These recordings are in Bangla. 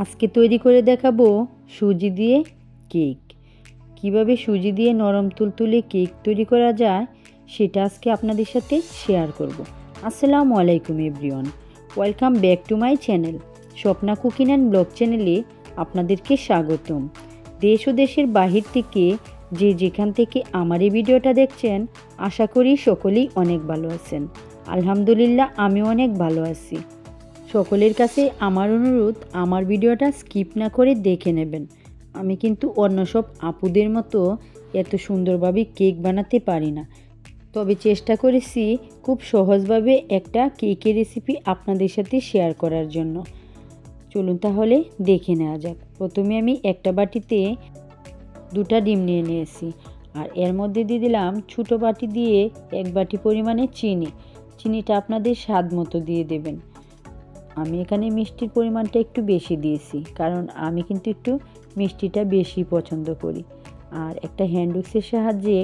আজকে তৈরি করে দেখাবো সুজি দিয়ে কেক। কিভাবে সুজি দিয়ে নরম তুলতুলে কেক তৈরি করা যায় সেটা আজকে আপনাদের সাথে শেয়ার করব। আসসালামু আলাইকুম everyone, welcome back to my channel Swapna cooking and blog চ্যানেলে আপনাদেরকে স্বাগতম। দেশ ও দেশের বাহির থেকে যে যেখান থেকে আমার এই ভিডিওটা দেখছেন, আশা করি সকলেই অনেক ভালো আছেন। আলহামদুলিল্লাহ, আমিও অনেক ভালো আছি। সকলের কাছে আমার অনুরোধ, আমার ভিডিওটা স্কিপ না করে দেখে নেবেন। আমি কিন্তু অন্য সব আপুদের মতো এত সুন্দরভাবে কেক বানাতে পারি না, তবে চেষ্টা করেছি খুব সহজভাবে একটা কেকের রেসিপি আপনাদের সাথে শেয়ার করার জন্য। চলুন তাহলে দেখে নেওয়া যাক। প্রথমে আমি একটা বাটিতে 2টা ডিম নিয়ে নিয়েছি, আর এর মধ্যে দিয়ে দিলাম ছোটো বাটি দিয়ে 1 বাটি পরিমাণে চিনিটা আপনাদের স্বাদ মতো দিয়ে দেবেন। আমি এখানে মিষ্টির পরিমাণটা একটু বেশি দিয়েছি, কারণ আমি কিন্তু একটু মিষ্টিটা বেশি পছন্দ করি। আর একটা হ্যান্ড উইক্সের সাহায্যে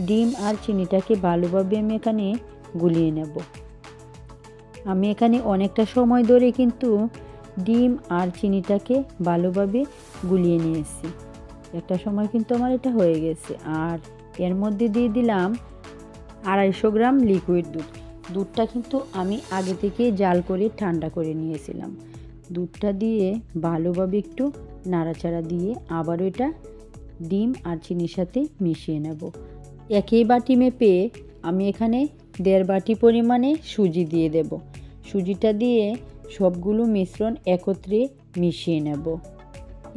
ডিম আর চিনিটাকে ভালোভাবে আমি এখানে গুলিয়ে নেব। আমি এখানে অনেকটা সময় ধরে কিন্তু ডিম আর চিনিটাকে ভালোভাবে গুলিয়ে নিয়েছি। একটা সময় কিন্তু আমার এটা হয়ে গেছে। আর এর মধ্যে দিয়ে দিলাম 250 গ্রাম লিকুইড দুধটা কিন্তু আমি আগে থেকে জাল করে ঠান্ডা করে নিয়েছিলাম। দুধটা দিয়ে ভালোভাবে একটু নাড়াচাড়া দিয়ে আবারও এটা ডিম আর চিনির সাথে মিশিয়ে নেব। একই বাটি মেপে আমি এখানে 1.5 বাটি পরিমাণে সুজি দিয়ে দেব। সুজিটা দিয়ে সবগুলো মিশ্রণ একত্রে মিশিয়ে নেব।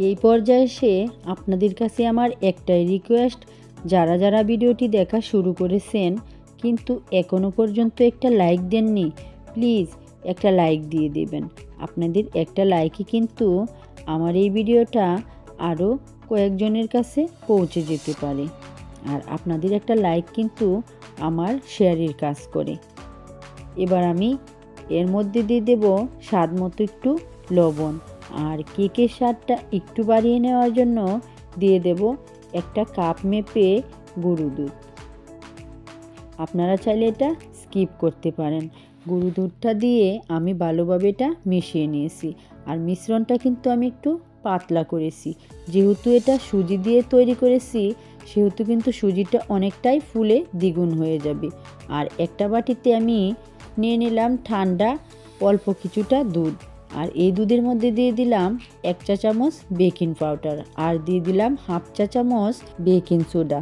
এই পর্যায়ে এসে আপনাদের কাছে আমার একটাই রিকোয়েস্ট, যারা যারা ভিডিওটি দেখা শুরু করেছেন কিন্তু এখনও পর্যন্ত একটা লাইক দেননি, প্লিজ একটা লাইক দিয়ে দেবেন। আপনাদের একটা লাইকই কিন্তু আমার এই ভিডিওটা আরও কয়েকজনের কাছে পৌঁছে যেতে পারে। আর আপনাদের একটা লাইক কিন্তু আমার শেয়ারের কাজ করে। এবার আমি এর মধ্যে দিয়ে দেব স্বাদ মতো একটু লবণ, আর কেকের স্বাদটা একটু বাড়িয়ে নেওয়ার জন্য দিয়ে দেব একটা কাপ মেপে গরু দুধ। আপনারা চাইলে এটা স্কিপ করতে পারেন। গরু দুধটা দিয়ে আমি ভালোভাবে এটা মিশিয়ে নিয়েছি। আর মিশ্রণটা কিন্তু আমি একটু পাতলা করেছি, যেহেতু এটা সুজি দিয়ে তৈরি করেছি সেহেতু কিন্তু সুজিটা অনেকটাই ফুলে দ্বিগুণ হয়ে যাবে। আর একটা বাটিতে আমি নিয়ে নিলাম ঠান্ডা অল্প কিছুটা দুধ, আর এই দুধের মধ্যে দিয়ে দিলাম 1 চা চামচ বেকিং পাউডার, আর দিয়ে দিলাম 1/2 চা চামচ বেকিং সোডা।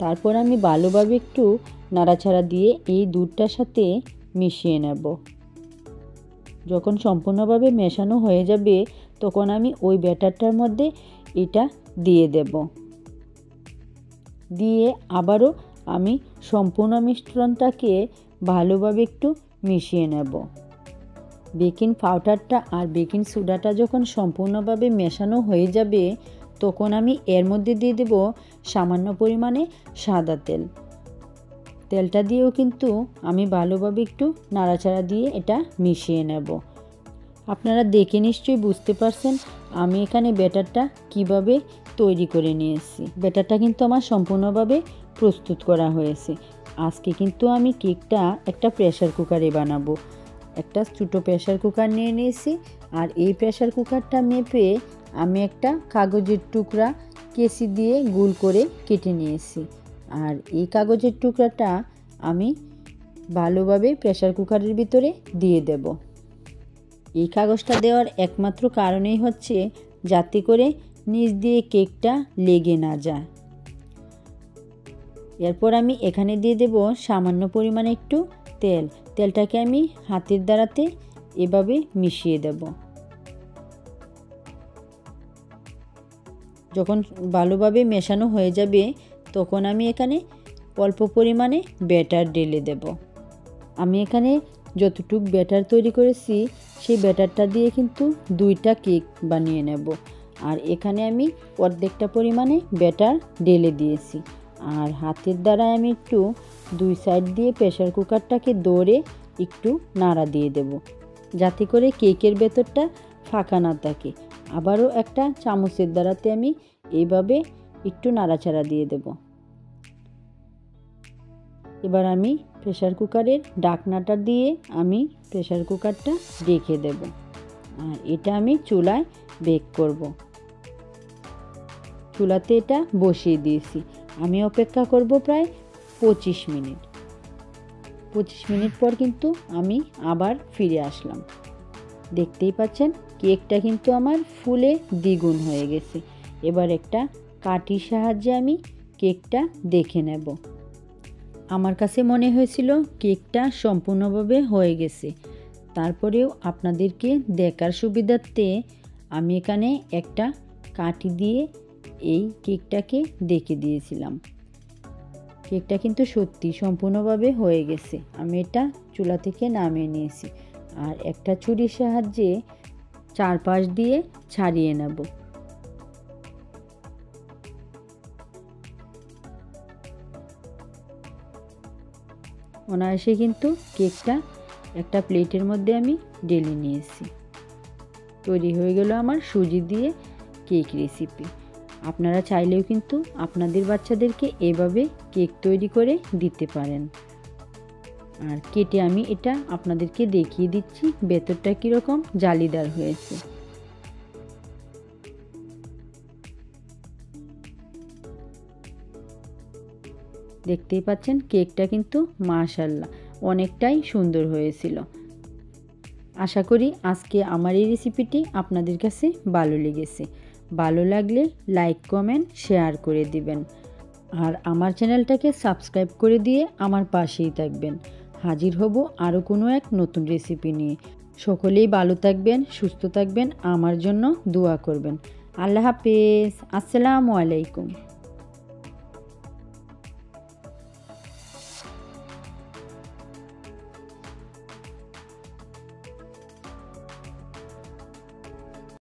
তারপর আমি ভালোভাবে একটু নাড়াচাড়া দিয়ে এই দুধটার সাথে মিশিয়ে নেব। যখন সম্পূর্ণভাবে মেশানো হয়ে যাবে তখন আমি ওই ব্যাটারটার মধ্যে এটা দিয়ে দেব। দিয়ে আবারও আমি সম্পূর্ণ মিশ্রণটাকে ভালোভাবে একটু মিশিয়ে নেব। বেকিং পাউডারটা আর বেকিং সোডাটা যখন সম্পূর্ণভাবে মেশানো হয়ে যাবে তখন আমি এর মধ্যে দিয়ে দেব সামান্য পরিমাণে সাদা তেল। তেলটা দিয়েও কিন্তু আমি ভালোভাবে একটু নাড়াচাড়া দিয়ে এটা মিশিয়ে নেব। আপনারা দেখে নিশ্চয়ই বুঝতে পারছেন আমি এখানে ব্যাটারটা কিভাবে তৈরি করে নিয়েছি। ব্যাটারটা কিন্তু আমার সম্পূর্ণভাবে প্রস্তুত করা হয়েছে। আজকে কিন্তু আমি কেকটা একটা প্রেসার কুকারে বানাবো। একটা ছোটো প্রেসার কুকার নিয়ে নিয়েছি, আর এই প্রেসার কুকারটা মেপে আমি একটা কাগজের টুকরা কেচি দিয়ে গোল করে কেটে নিয়েছি। আর এই কাগজের টুকরাটা আমি ভালোভাবে প্রেসার কুকারের ভিতরে দিয়ে দেব। এই কাগজটা দেওয়ার একমাত্র কারণেই হচ্ছে যাতে করে নিচ দিয়ে কেকটা লেগে না যায়। এরপর আমি এখানে দিয়ে দেব সামান্য পরিমাণে একটু তেলটাকে আমি হাতের দ্বারাতে এভাবে মিশিয়ে দেব। যখন ভালোভাবে মেশানো হয়ে যাবে তখন আমি এখানে অল্প পরিমাণে ব্যাটার ঢেলে দেব। আমি এখানে যতটুকু ব্যাটার তৈরি করেছি সেই ব্যাটারটা দিয়ে কিন্তু 2টা কেক বানিয়ে নেব। আর এখানে আমি অর্ধেকটা পরিমাণে ব্যাটার ঢেলে দিয়েছি। আর হাতের দ্বারা আমি একটু 2 সাইড দিয়ে প্রেসার কুকারটাকে ধরে একটু নাড়া দিয়ে দেব, যাতে করে কেকের ভেতরটা ফাঁকা না থাকে। আবারও একটা চামচের দ্বারাতে আমি এইভাবে একটু নাড়াচাড়া দিয়ে দেব। এবার আমি প্রেসার কুকারের ঢাকনাটা দিয়ে আমি প্রেসার কুকারটা ঢেকে দেব। আর এটা আমি চুলায় বেক করব। চুলাতে এটা বসিয়ে দিয়েছি। আমি অপেক্ষা করব প্রায় 25 মিনিট। 25 মিনিট পর কিন্তু আমি আবার ফিরে আসলাম। দেখতেই পাচ্ছেন কেকটা কিন্তু আমার ফুলে দ্বিগুণ হয়ে গেছে। এবার একটা কাঠির সাহায্যে আমি কেকটা দেখে নেব। আমার কাছে মনে হয়েছিল কেকটা সম্পূর্ণভাবে হয়ে গেছে। তারপরেও আপনাদেরকে দেখার সুবিধার্থে আমি এখানে একটা কাঠি দিয়ে এই কেকটাকে দেখে দিয়েছিলাম। কেকটা কিন্তু সত্যি সম্পূর্ণভাবে হয়ে গেছে। আমি এটা চুলা থেকে নামিয়ে নিয়েছি আর একটা ছুরির সাহায্যে চারপাশ দিয়ে ছাড়িয়ে নেব। অনায়াসে কিন্তু কেকটা একটা প্লেটের মধ্যে আমি ঢেলে নিয়েছি। তৈরি হয়ে গেল আমার সুজি দিয়ে কেক রেসিপি। আপনারা চাইলেও কিন্তু আপনাদের বাচ্চাদেরকে এভাবে কেক তৈরি করে দিতে পারেন। আর কেটে আমি এটা আপনাদেরকে দেখিয়ে দিচ্ছি ভেতরটা কীরকম জালিদার হয়েছে। দেখতেই পাচ্ছেন কেকটা কিন্তু মাশাআল্লাহ অনেকটাই সুন্দর হয়েছিল। আশা করি আজকে আমার এই রেসিপিটি আপনাদের কাছে ভালো লেগেছে। ভালো লাগলে লাইক কমেন্ট শেয়ার করে দিবেন আর আমার চ্যানেলটাকে সাবস্ক্রাইব করে দিয়ে আমার পাশেই থাকবেন। হাজির হব আরও কোনো এক নতুন রেসিপি নিয়ে। সকলেই ভালো থাকবেন, সুস্থ থাকবেন, আমার জন্য দোয়া করবেন। আল্লাহ হাফেজ। আসসালামু আলাইকুম।